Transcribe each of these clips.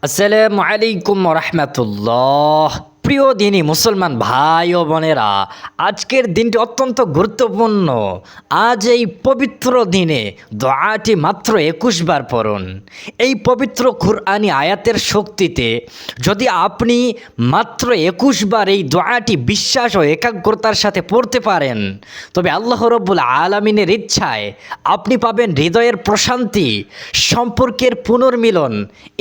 আসসালামু আলাইকুম রহমতুল্লাহ। প্রিয় দিনী মুসলমান ভাই ও বোনেরা, আজকের দিনটি অত্যন্ত গুরুত্বপূর্ণ। আজ এই পবিত্র দিনে দোয়াটি মাত্র 21 বার পড়ুন। এই পবিত্র কুরআনি আয়াতের শক্তিতে যদি আপনি মাত্র 21 বার এই দোয়াটি বিশ্বাস ও একাগ্রতার সাথে পড়তে পারেন, তবে আল্লাহ রব্বুল আলামিনের ইচ্ছায় আপনি পাবেন হৃদয়ের প্রশান্তি, সম্পর্কের পুনর্মিলন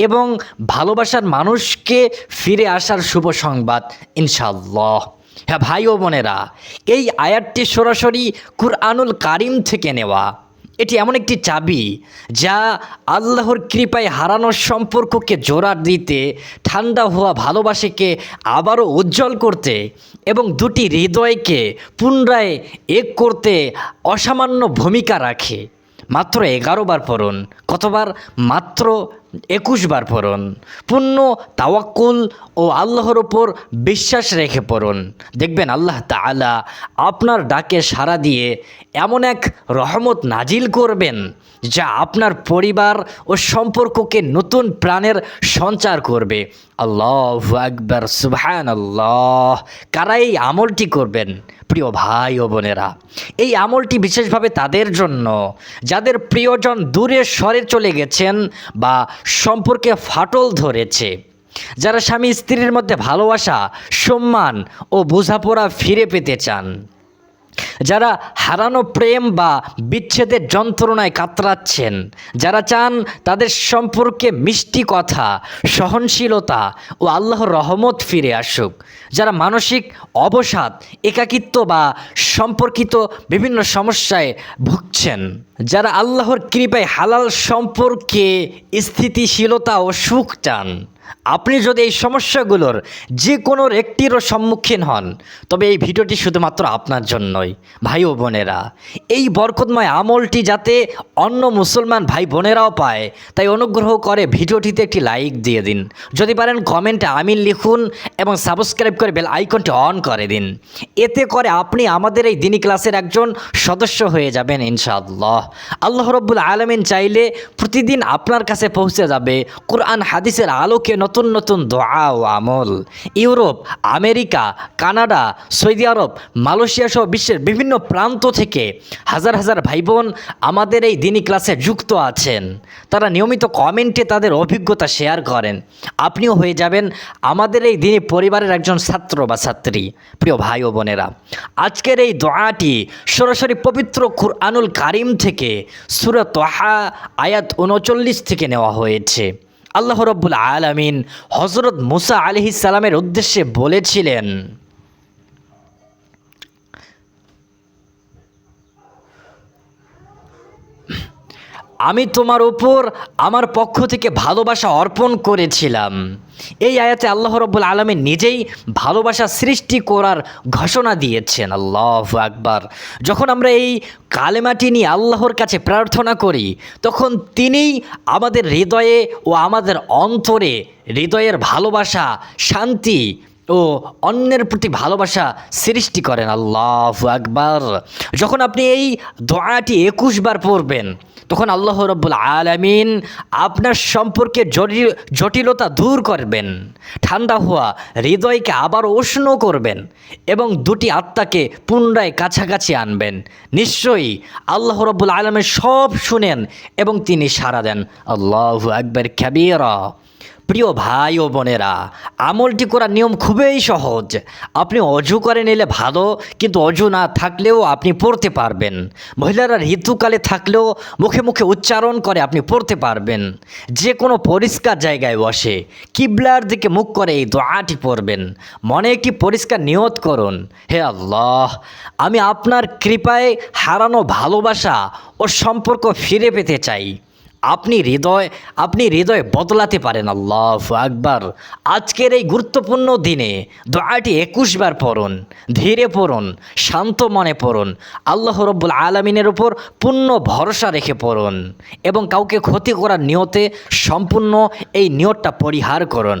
এবং ভালোবাসার মানুষকে ফিরে আসার শুভ সংবাদ ইনশাআল্লাহ। হ্যাঁ ভাই ও বোনেরা, এই আয়াতটি সরাসরি কুরআনুল কারিম থেকে নেওয়া। এটি এমন একটি চাবি যা আল্লাহর কৃপায় হারানো সম্পর্ককে জোড়া দিতে, ঠান্ডা হওয়া ভালোবাসাকে আবারও উজ্জ্বল করতে এবং দুটি হৃদয়কে পুনরায় এক করতে অসামান্য ভূমিকা রাখে। মাত্র 11 বার পড়ুন। কতবার? মাত্র 21 বার পড়ুন। পূর্ণ তাওয়াক্কুল ও আল্লাহর ওপর বিশ্বাস রেখে পড়ুন। দেখবেন আল্লাহ তাআলা আপনার ডাকে সাড়া দিয়ে এমন এক রহমত নাজিল করবেন যা আপনার পরিবার ও সম্পর্ককে নতুন প্রাণের সঞ্চার করবে। আল্লাহু আকবার, সুবহানাল্লাহ। কারা এই আমলটি করবেন? প্রিয় ভাই ও বোনেরা, এই আমলটি বিশেষভাবে তাদের জন্য যাদের প্রিয়জন দূরে সরে চলে গেছেন বা সম্পর্কে ফাটল ধরেছে, যারা স্বামী স্ত্রীর মধ্যে ভালোবাসা, সম্মান ও বোঝাপড়া ফিরে পেতে চান, যারা হারানো প্রেম বা বিচ্ছেদের যন্ত্রণায় কাতরাচ্ছেন, যারা চান তাদের সম্পর্কে মিষ্টি কথা, সহনশীলতা ও আল্লাহর রহমত ফিরে আসুক, যারা মানসিক অবসাদ, একাকিত্ব বা সম্পর্কিত বিভিন্ন সমস্যায় ভুগছেন, যারা আল্লাহর কৃপায় হালাল সম্পর্কে স্থিতিশীলতা ও সুখ চান। আপনি যদি এই সমস্যাগুলোর যে কোনো একটিরও সম্মুখীন হন, তবে এই ভিডিওটি শুধুমাত্র আপনার জন্যই। ভাই ও বোনেরা, এই বরকতময় আমলটি যাতে অন্য মুসলমান ভাই বোনেরাও পায়, তাই অনুগ্রহ করে ভিডিওটিতে একটি লাইক দিয়ে দিন। যদি পারেন কমেন্টে আমিন লিখুন এবং সাবস্ক্রাইব করে বেল আইকনটি অন করে দিন। এতে করে আপনি আমাদের এই দিনী ক্লাসের একজন সদস্য হয়ে যাবেন ইনশাআল্লাহ। আল্লাহ রব্বুল আলামিন চাইলে প্রতিদিন আপনার কাছে পৌঁছে যাবে কুরআন হাদিসের আলোকে নতুন নতুন দোয়া ও আমল। ইউরোপ, আমেরিকা, কানাডা, সৌদি আরব, মালয়েশিয়া সহ বিশ্বের বিভিন্ন প্রান্ত থেকে হাজার হাজার ভাই বোন আমাদের এই দিনী ক্লাসে যুক্ত আছেন। তারা নিয়মিত কমেন্টে তাদের অভিজ্ঞতা শেয়ার করেন। আপনিও হয়ে যাবেন আমাদের এই দিনী পরিবারের একজন ছাত্র বা ছাত্রী। প্রিয় ভাই ও বোনেরা, আজকের এই দোয়াটি সরাসরি পবিত্র কুরআনুল কারিম থেকে সূরা তাহা আয়াত 39 থেকে নেওয়া হয়েছে। আল্লাহ রব্বুল আলামিন হযরত মুসা আলাইহিস সালামের উদ্দেশ্যে বলেছিলেন, আমি তোমার উপর আমার পক্ষ থেকে ভালোবাসা অর্পণ করেছিলাম। এই আয়াতে আল্লাহ রব্বুল আলামিন নিজেই ভালোবাসা সৃষ্টি করার ঘোষণা দিয়েছেন। আল্লাহু আকবার। যখন আমরা এই কালেমাটি নিয়ে আল্লাহর কাছে প্রার্থনা করি, তখন তিনিই আমাদের হৃদয়ে ও আমাদের অন্তরে হৃদয়ের ভালোবাসা, শান্তি ও অন্যের প্রতি ভালোবাসা সৃষ্টি করেন। আল্লাহু আকবার। যখন আপনি এই দোয়াটি 21 বার পড়বেন, তখন আল্লাহ রব্বুল আলামিন আপনার সম্পর্কে জটিলতা দূর করবেন, ঠান্ডা হওয়া হৃদয়কে আবার উষ্ণ করবেন এবং দুটি আত্মাকে পুনরায় কাছাকাছি আনবেন। নিশ্চয়ই আল্লাহ রব্বুল আলামিন সব শুনেন এবং তিনি সাড়া দেন। আল্লাহু আকবার কাবীরা। প্রিয় ভাই ও বোনেরা, আমলটি করার নিয়ম খুবই সহজ। আপনি অজু করে নিলে ভালো, কিন্তু অজু না থাকলেও আপনি পড়তে পারবেন। মহিলারা ঋতুকালে থাকলেও মুখে মুখে উচ্চারণ করে আপনি পড়তে পারবেন। যে কোনো পরিষ্কার জায়গায় বসে কিবলার দিকে মুখ করে এই দোয়াটি পড়বেন। মনে একটি পরিষ্কার নিয়ত করুন, হে আল্লাহ, আমি আপনার কৃপায় হারানো ভালোবাসা ও সম্পর্ক ফিরে পেতে চাই। আপনি হৃদয় বদলাতে পারেন। আল্লাহু আকবার। আজকের এই গুরুত্বপূর্ণ দিনে দোয়াটি 21 বার পড়ুন। ধীরে পড়ুন, শান্ত মনে পড়ুন, আল্লাহ রব্বুল আলামিনের উপর পূর্ণ ভরসা রেখে পড়ুন এবং কাউকে ক্ষতি করার নিয়তে সম্পূর্ণ এই নিয়তটা পরিহার করুন।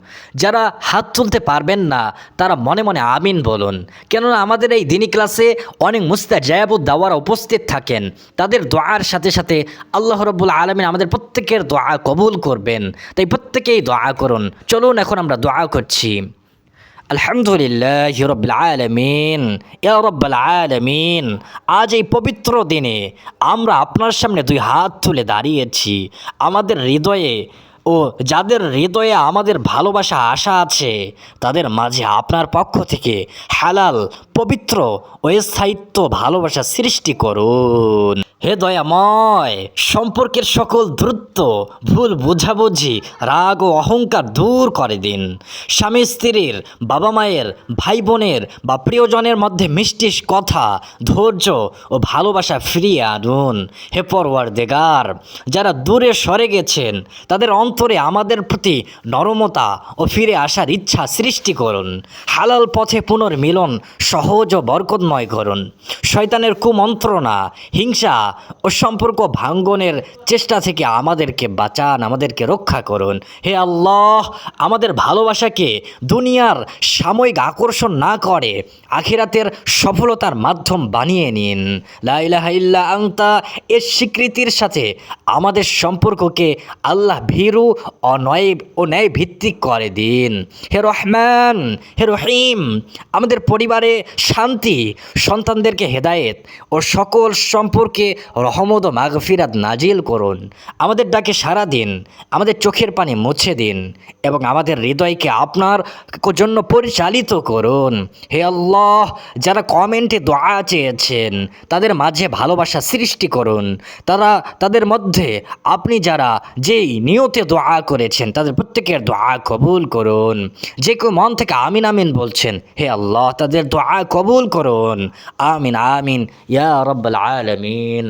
যারা হাত তুলতে পারবেন না তারা মনে মনে আমিন বলুন, কেননা আমাদের এই দিনী ক্লাসে অনেক মুস্তাজাবুদ দাওয়ারা উপস্থিত থাকেন। তাদের দোয়ার সাথে সাথে আল্লাহ রাব্বুল আলামিন আমাদের প্রত্যেকের দোয়া কবুল করবেন। তাই প্রত্যেকেই দোয়া করুন। চলুন এখন আমরা দোয়া করছি। আলহামদুলিল্লাহি রাব্বিল আলামিন, ইয়া রাব্বাল আলামিন। আজ এই পবিত্র দিনে আমরা আপনার সামনে দুই হাত তুলে দাঁড়িয়েছি। আমাদের হৃদয়ে ও যাদের হৃদয়ে আমাদের ভালোবাসা আশা আছে তাদের মাঝে আপনার পক্ষ থেকে হালাল, পবিত্র ও স্থায়িত্ব ভালোবাসা সৃষ্টি করুন। হে দয়াময়, সম্পর্কের সকল দ্রুত ভুল বোঝাবুঝি, রাগ ও অহংকার দূর করে দিন। স্বামী স্ত্রীর, বাবা মায়ের, ভাই বোনের বা প্রিয়জনের মধ্যে মিষ্টি কথা, ধৈর্য ও ভালোবাসা ফিরিয়ে আনুন। হে পরওয়ারদিগার, যারা দূরে সরে গেছেন তাদের অন্তরে আমাদের প্রতি নরমতা ও ফিরে আসার ইচ্ছা সৃষ্টি করুন। হালাল পথে পুনর্মিলন সহজ ও বরকতময় করুন। শয়তানের কুমন্ত্রণা, হিংসা ও সম্পর্ক ভাঙ্গনের চেষ্টা থেকে আমাদেরকে বাঁচান, আমাদেরকে রক্ষা করুন। হে আল্লাহ, আমাদের ভালোবাসাকে দুনিয়ার সাময়িক আকর্ষণ না করে আখিরাতের সফলতার মাধ্যম বানিয়ে নিন। লা ইলাহা ইল্লা আনতা এর স্বীকৃতির সাথে আমাদের সম্পর্ককে আল্লাহ ভীরু ও ন্যায় ভিত্তিক করে দিন। হে রহমান, হে রহিম, আমাদের পরিবারে শান্তি, সন্তানদেরকে হেদায়েত ও সকল সম্পর্কে রহমত ও মাগফিরাত নাজিল করুন। আমাদের ডাকে সাড়া দিন, আমাদের চোখের পানি মুছে দিন এবং আমাদের হৃদয়কে আপনার জন্য পরিচালিত করুন। হে আল্লাহ, যারা কমেন্টে দোয়া চেয়েছেন তাদের মাঝে ভালোবাসা সৃষ্টি করুন। তাদের মধ্যে আপনি যারা যেই নিয়তে দোয়া করেছেন তাদের প্রত্যেকের দোয়া কবুল করুন। যে কেউ মন থেকে আমিন আমিন বলছেন, হে আল্লাহ তাদের দোয়া কবুল করুন। আমিন আমিন ইয়া রাব্বাল আলামিন।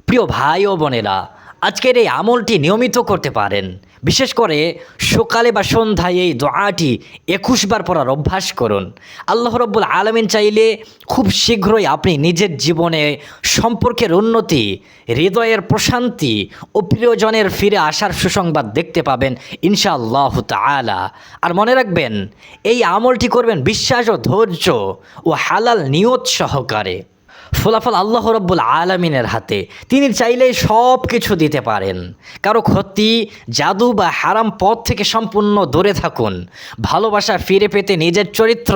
প্রিয় ভাই ও বোনেরা, আজকের এই আমলটি নিয়মিত করতে পারেন। বিশেষ করে সকালে বা সন্ধ্যায় এই দোয়াটি 21 বার পড়ার অভ্যাস করুন। আল্লাহ রাব্বুল আলামিন চাইলে খুব শীঘ্রই আপনি নিজের জীবনে সম্পর্কের উন্নতি, হৃদয়ের প্রশান্তি ও প্রিয়জনের ফিরে আসার সুসংবাদ দেখতে পাবেন ইনশাআল্লাহ তাআলা। আর মনে রাখবেন, এই আমলটি করবেন বিশ্বাস ও ধৈর্য ও হালাল নিয়ত সহকারে। ফলাফল আল্লাহ রাব্বুল আলামিনের হাতে। তিনি চাইলেই সব কিছু দিতে পারেন। কারো ক্ষতি, জাদু বা হারাম পথ থেকে সম্পূর্ণ দূরে থাকুন। ভালোবাসা ফিরে পেতে নিজের চরিত্র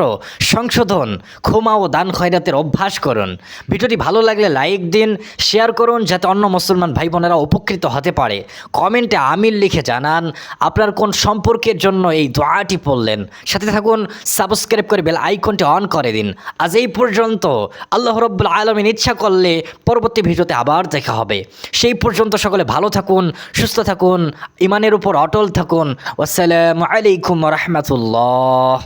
সংশোধন, ক্ষমা ও দান খয়রাতের অভ্যাস করুন। ভিডিওটি ভালো লাগলে লাইক দিন, শেয়ার করুন যাতে অন্য মুসলমান ভাই বোনেরা উপকৃত হতে পারে। কমেন্টে আমিন লিখে জানান আপনার কোন সম্পর্কের জন্য এই দোয়াটি পড়লেন। সাথে থাকুন, সাবস্ক্রাইব করে বেল আইকনটি অন করে দিন। আজ এই পর্যন্ত। আল্লাহ রাব্বুল আলামিন ইচ্ছা করলে পরবর্তী ভিডিওতে আবার দেখা হবে। সেই পর্যন্ত সকলে ভালো থাকুন, সুস্থ থাকুন, ইমানের উপর অটল থাকুন। আসসালামু আলাইকুম ওয়া রাহমাতুল্লাহ।